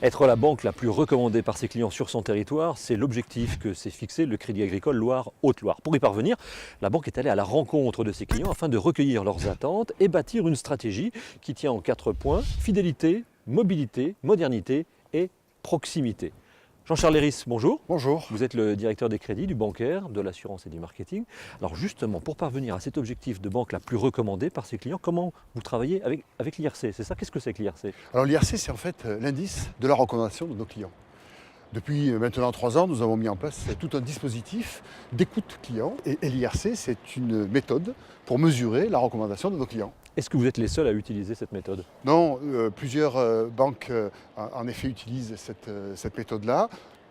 Être la banque la plus recommandée par ses clients sur son territoire, c'est l'objectif que s'est fixé le Crédit Agricole Loire-Haute-Loire. Pour y parvenir, la banque est allée à la rencontre de ses clients afin de recueillir leurs attentes et bâtir une stratégie qui tient en 4 points: fidélité, mobilité, modernité et proximité. Jean-Charles Léris, bonjour. Bonjour. Vous êtes le directeur des crédits, du bancaire, de l'assurance et du marketing. Alors justement, pour parvenir à cet objectif de banque la plus recommandée par ses clients, comment vous travaillez avec l'IRC? C'est ça? Qu'est-ce que c'est que l'IRC? Alors l'IRC, c'est en fait l'indice de la recommandation de nos clients. Depuis maintenant 3 ans, nous avons mis en place tout un dispositif d'écoute client. Et l'IRC, c'est une méthode pour mesurer la recommandation de nos clients. Est-ce que vous êtes les seuls à utiliser cette méthode? Non, plusieurs banques en effet utilisent cette méthode-là,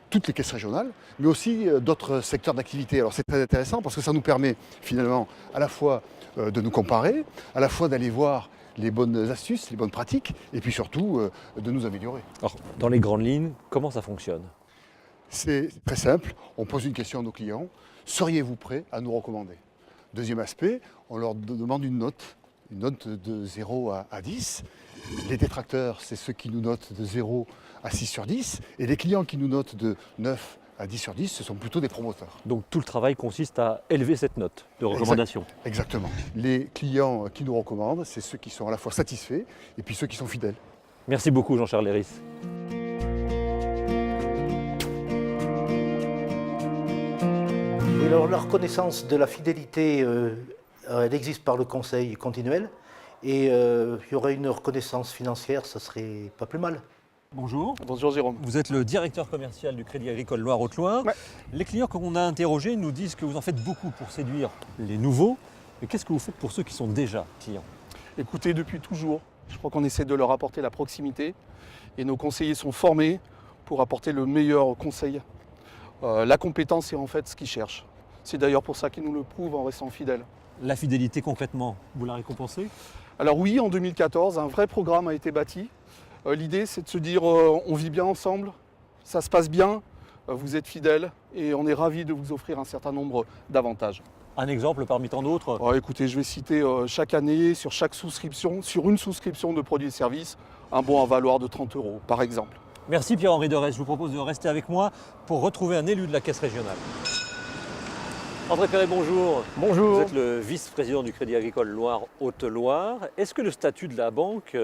toutes les caisses régionales, mais aussi d'autres secteurs d'activité. Alors c'est très intéressant parce que ça nous permet finalement à la fois de nous comparer, à la fois d'aller voir les bonnes astuces, les bonnes pratiques, et puis surtout de nous améliorer. Alors, dans les grandes lignes, comment ça fonctionne? C'est très simple, on pose une question à nos clients: seriez-vous prêts à nous recommander? Deuxième aspect, on leur demande une note de 0 à 10. Les détracteurs, c'est ceux qui nous notent de 0 à 6 sur 10. Et les clients qui nous notent de 9 à 10 sur 10, ce sont plutôt des promoteurs. Donc tout le travail consiste à élever cette note de recommandation. Exactement. Les clients qui nous recommandent, c'est ceux qui sont à la fois satisfaits et puis ceux qui sont fidèles. Merci beaucoup Jean-Charles Léris. Alors, la reconnaissance de la fidélité, elle existe par le conseil continuel, et il y aurait une reconnaissance financière, ça serait pas plus mal. Bonjour. Bonjour Jérôme. Vous êtes le directeur commercial du Crédit Agricole Loire-Haute-Loire. Ouais. Les clients qu'on a interrogés nous disent que vous en faites beaucoup pour séduire les nouveaux. Mais qu'est-ce que vous faites pour ceux qui sont déjà clients? Écoutez, depuis toujours, je crois qu'on essaie de leur apporter la proximité et nos conseillers sont formés pour apporter le meilleur conseil. La compétence est en fait ce qu'ils cherchent. C'est d'ailleurs pour ça qu'ils nous le prouvent en restant fidèles. La fidélité concrètement, vous la récompensez? Alors oui, en 2014, un vrai programme a été bâti. L'idée, c'est de se dire on vit bien ensemble, ça se passe bien, vous êtes fidèles et on est ravis de vous offrir un certain nombre d'avantages. Un exemple parmi tant d'autres? Écoutez, je vais citer chaque année, sur chaque souscription, sur une souscription de produits et services, un bon à valoir de 30 € par exemple. Merci Pierre-Henri Derez. Je vous propose de rester avec moi pour retrouver un élu de la Caisse régionale. André Perret, bonjour. Bonjour. Vous êtes le vice-président du Crédit Agricole Loire-Haute-Loire. Est-ce que le statut de la banque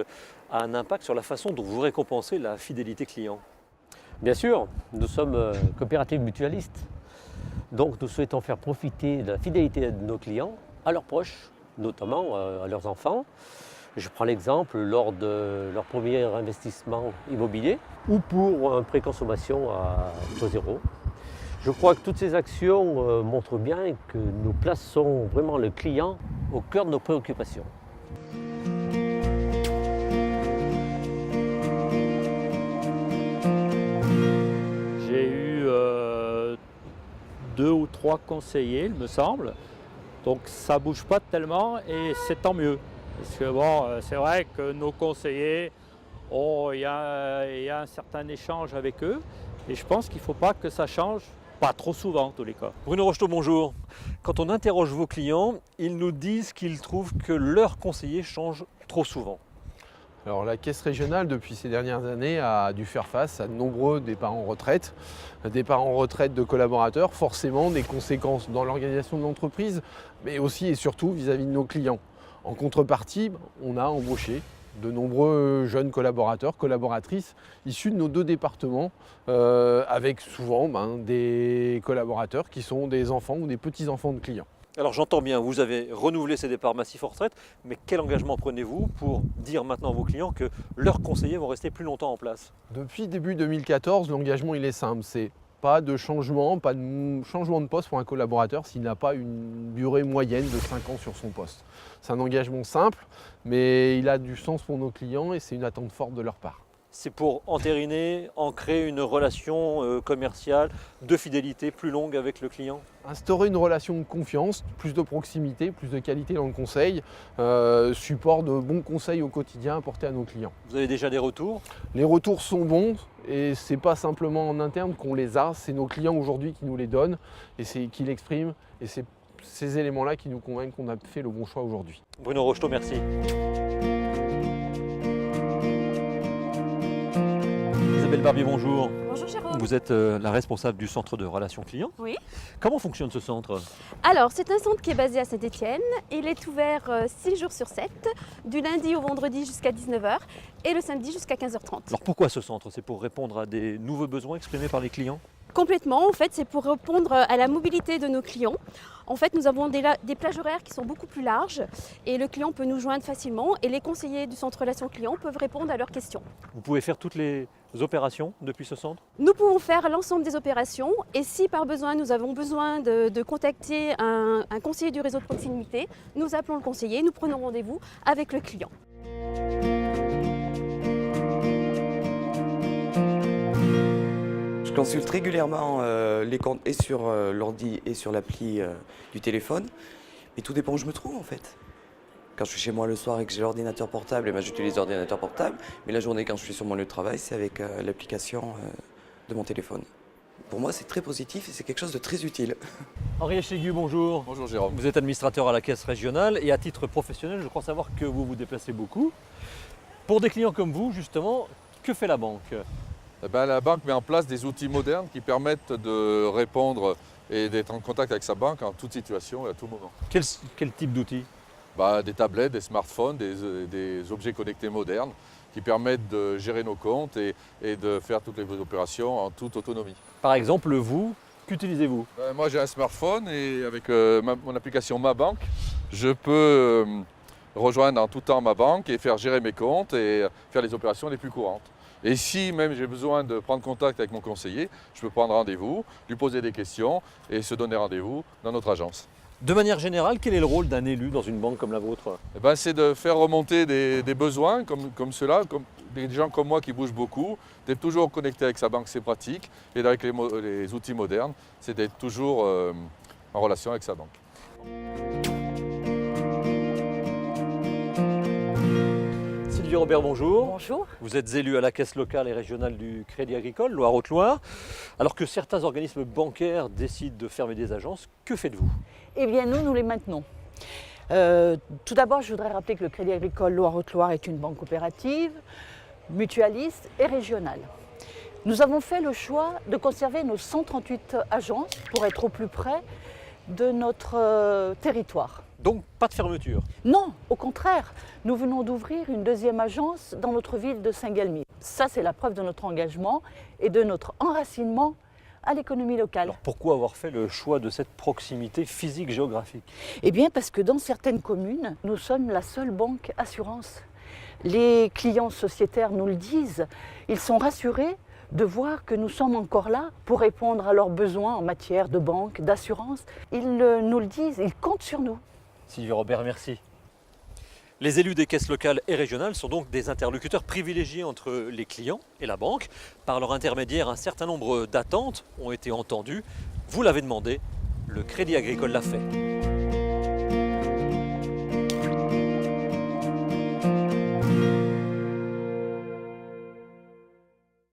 a un impact sur la façon dont vous récompensez la fidélité client? Bien sûr, nous sommes coopératives mutualistes, donc nous souhaitons faire profiter de la fidélité de nos clients à leurs proches, notamment à leurs enfants. Je prends l'exemple lors de leur premier investissement immobilier ou pour un pré-consommation à taux zéro. Je crois que toutes ces actions montrent bien que nous plaçons vraiment le client au cœur de nos préoccupations. J'ai eu 2 ou 3 conseillers, il me semble. Donc ça ne bouge pas tellement et c'est tant mieux. Parce que bon, c'est vrai que nos conseillers, il y a un certain échange avec eux. Et je pense qu'il ne faut pas que ça change, pas trop souvent en tous les cas. Bruno Rocheteau, bonjour. Quand on interroge vos clients, ils nous disent qu'ils trouvent que leurs conseillers changent trop souvent. Alors la Caisse régionale, depuis ces dernières années, a dû faire face à de nombreux départs en retraite de collaborateurs, forcément des conséquences dans l'organisation de l'entreprise, mais aussi et surtout vis-à-vis de nos clients. En contrepartie, on a embauché de nombreux jeunes collaborateurs, collaboratrices, issus de nos 2 départements, avec souvent des collaborateurs qui sont des enfants ou des petits-enfants de clients. Alors j'entends bien, vous avez renouvelé ces départs massifs en retraite, mais quel engagement prenez-vous pour dire maintenant à vos clients que leurs conseillers vont rester plus longtemps en place? Depuis début 2014, l'engagement il est simple, c'est pas de changement de poste pour un collaborateur s'il n'a pas une durée moyenne de 5 ans sur son poste. C'est un engagement simple, mais il a du sens pour nos clients et c'est une attente forte de leur part. C'est pour entériner, ancrer une relation commerciale de fidélité plus longue avec le client? Instaurer une relation de confiance, plus de proximité, plus de qualité dans le conseil, support de bons conseils au quotidien apportés à nos clients. Vous avez déjà des retours? Les retours sont bons et c'est pas simplement en interne qu'on les a, c'est nos clients aujourd'hui qui nous les donnent et c'est qui l'expriment et c'est ces éléments-là qui nous convainquent qu'on a fait le bon choix aujourd'hui. Bruno Rocheteau, merci. Isabelle Barbier, bonjour. Bonjour Jérôme. Vous êtes la responsable du centre de relations clients. Oui. Comment fonctionne ce centre? Alors, c'est un centre qui est basé à Saint-Étienne. Il est ouvert 6 jours sur 7, du lundi au vendredi jusqu'à 19h et le samedi jusqu'à 15h30. Alors pourquoi ce centre? C'est pour répondre à des nouveaux besoins exprimés par les clients? Complètement, en fait, c'est pour répondre à la mobilité de nos clients. En fait, nous avons des plages horaires qui sont beaucoup plus larges et le client peut nous joindre facilement et les conseillers du centre relations clients peuvent répondre à leurs questions. Vous pouvez faire toutes les opérations depuis ce centre? Nous pouvons faire l'ensemble des opérations et si par besoin nous avons besoin de contacter un conseiller du réseau de proximité, nous appelons le conseiller, nous prenons rendez-vous avec le client. Je consulte régulièrement les comptes et sur l'ordi et sur l'appli du téléphone, mais tout dépend où je me trouve en fait. Quand je suis chez moi le soir et que j'ai l'ordinateur portable, eh ben, j'utilise l'ordinateur portable, mais la journée quand je suis sur mon lieu de travail, c'est avec l'application de mon téléphone. Pour moi, c'est très positif et c'est quelque chose de très utile. Henri Chégu, bonjour. Bonjour Jérôme. Vous êtes administrateur à la caisse régionale et à titre professionnel, je crois savoir que vous vous déplacez beaucoup. Pour des clients comme vous, justement, que fait la banque? Eh ben, la banque met en place des outils modernes qui permettent de répondre et d'être en contact avec sa banque en toute situation et à tout moment. Quel type d'outils? Des tablettes, des smartphones, des objets connectés modernes qui permettent de gérer nos comptes et de faire toutes les opérations en toute autonomie. Par exemple, vous, qu'utilisez-vous? Moi j'ai un smartphone et avec mon application Ma Banque, je peux rejoindre en tout temps ma banque et faire gérer mes comptes et faire les opérations les plus courantes. Et si même j'ai besoin de prendre contact avec mon conseiller, je peux prendre rendez-vous, lui poser des questions et se donner rendez-vous dans notre agence. De manière générale, quel est le rôle d'un élu dans une banque comme la vôtre? C'est de faire remonter des besoins comme ceux-là, comme des gens comme moi qui bougent beaucoup, d'être toujours connecté avec sa banque, c'est pratique, et avec les outils modernes, c'est d'être toujours en relation avec sa banque. Sylvie Robert, bonjour. Bonjour. Vous êtes élu à la caisse locale et régionale du Crédit Agricole, Loire-Haute-Loire. Alors que certains organismes bancaires décident de fermer des agences, que faites-vous? Eh bien, nous les maintenons. Tout d'abord, je voudrais rappeler que le Crédit Agricole Loire-Haute-Loire est une banque coopérative, mutualiste et régionale. Nous avons fait le choix de conserver nos 138 agences pour être au plus près de notre territoire. Donc, pas de fermeture? Non, au contraire, nous venons d'ouvrir une deuxième agence dans notre ville de Saint-Galmier. Ça, c'est la preuve de notre engagement et de notre enracinement à l'économie locale. Alors pourquoi avoir fait le choix de cette proximité physique géographique? Eh bien parce que dans certaines communes, nous sommes la seule banque assurance. Les clients sociétaires nous le disent, ils sont rassurés de voir que nous sommes encore là pour répondre à leurs besoins en matière de banque, d'assurance. Ils nous le disent, ils comptent sur nous. Sylvie Robert, merci. Les élus des caisses locales et régionales sont donc des interlocuteurs privilégiés entre les clients et la banque. Par leur intermédiaire, un certain nombre d'attentes ont été entendues. Vous l'avez demandé, le Crédit Agricole l'a fait.